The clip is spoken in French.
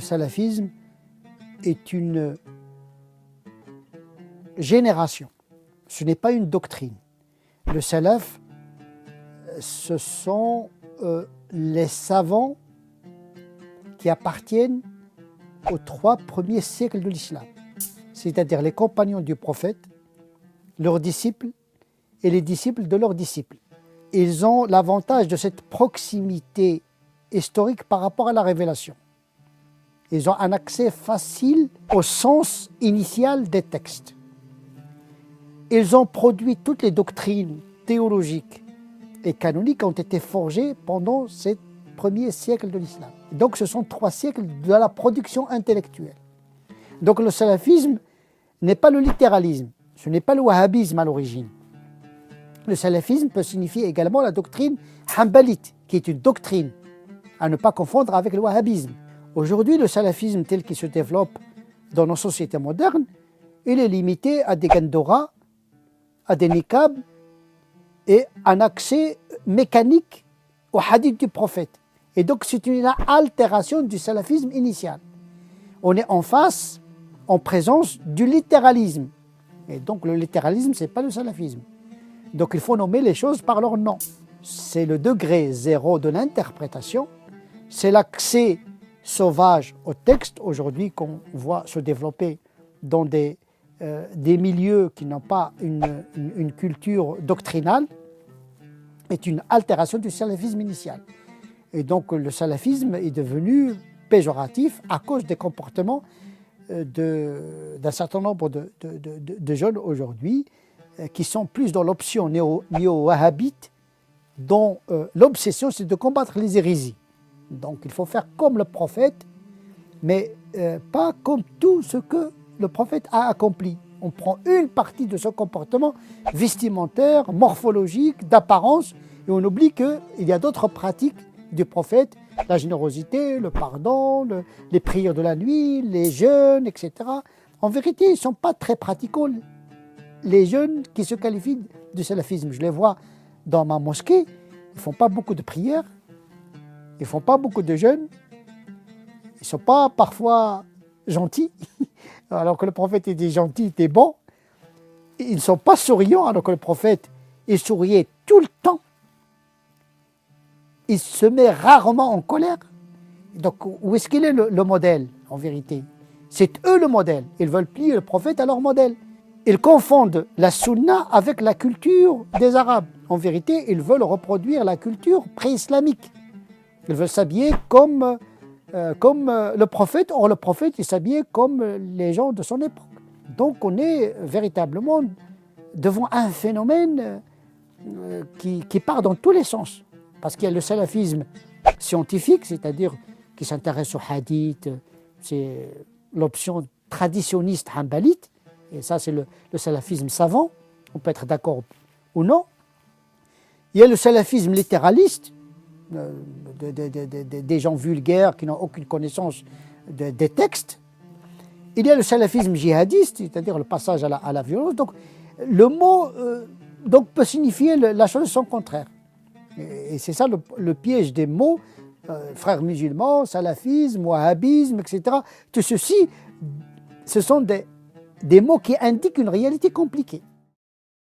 salafisme est une génération, ce n'est pas une doctrine. Le salaf, ce sont les savants qui appartiennent aux 3 premiers siècles de l'islam, c'est-à-dire les compagnons du prophète, leurs disciples et les disciples de leurs disciples. Ils ont l'avantage de cette proximité historique par rapport à la révélation. Ils ont un accès facile au sens initial des textes. Ils ont produit toutes les doctrines théologiques et canoniques qui ont été forgées pendant ces premiers siècles de l'islam. Donc ce sont 3 siècles de la production intellectuelle. Donc le salafisme n'est pas le littéralisme, ce n'est pas le wahhabisme à l'origine. Le salafisme peut signifier également la doctrine hanbalite, qui est une doctrine à ne pas confondre avec le wahhabisme. Aujourd'hui, le salafisme tel qu'il se développe dans nos sociétés modernes, il est limité à des gandora, à des niqab et un accès mécanique au hadith du prophète. Et donc c'est une altération du salafisme initial. On est en présence du littéralisme. Et donc le littéralisme, ce n'est pas le salafisme. Donc il faut nommer les choses par leur nom. C'est le degré 0 de l'interprétation, c'est l'accès sauvage au texte aujourd'hui qu'on voit se développer dans des milieux qui n'ont pas une culture doctrinale, est une altération du salafisme initial. Et donc le salafisme est devenu péjoratif à cause des comportements d'un certain nombre de jeunes aujourd'hui qui sont plus dans l'option néo-wahhabite, dont l'obsession c'est de combattre les hérésies. Donc il faut faire comme le prophète, mais pas comme tout ce que le prophète a accompli. On prend une partie de ce comportement vestimentaire, morphologique, d'apparence, et on oublie qu'il y a d'autres pratiques du prophète, la générosité, le pardon, les prières de la nuit, les jeûnes, etc. En vérité, ils ne sont pas très pratiquants, les jeunes qui se qualifient du salafisme. Je les vois dans ma mosquée, ils ne font pas beaucoup de prières, ils ne font pas beaucoup de jeûnes, ils ne sont pas parfois gentils, alors que le prophète était gentil, était bon. Ils ne sont pas souriants, alors que le prophète, il souriait tout le temps. Il se met rarement en colère. Donc, où est-ce qu'il est le modèle, en vérité? C'est eux le modèle. Ils veulent plier le prophète à leur modèle. Ils confondent la sunna avec la culture des Arabes. En vérité, ils veulent reproduire la culture pré-islamique. Ils veulent s'habiller comme le prophète. Or, le prophète, il s'habillait comme les gens de son époque. Donc, on est véritablement devant un phénomène qui part dans tous les sens. Parce qu'il y a le salafisme scientifique, c'est-à-dire qui s'intéresse au hadith, c'est l'option traditionniste hanbalite, et ça c'est le salafisme savant, on peut être d'accord ou non. Il y a le salafisme littéraliste, des gens vulgaires qui n'ont aucune connaissance des textes. Il y a le salafisme djihadiste, c'est-à-dire le passage à la violence. Donc le mot peut signifier la chose son contraire. Et c'est ça le piège des mots, frères musulmans, salafisme, wahhabisme, etc. Tout ceci, ce sont des mots qui indiquent une réalité compliquée.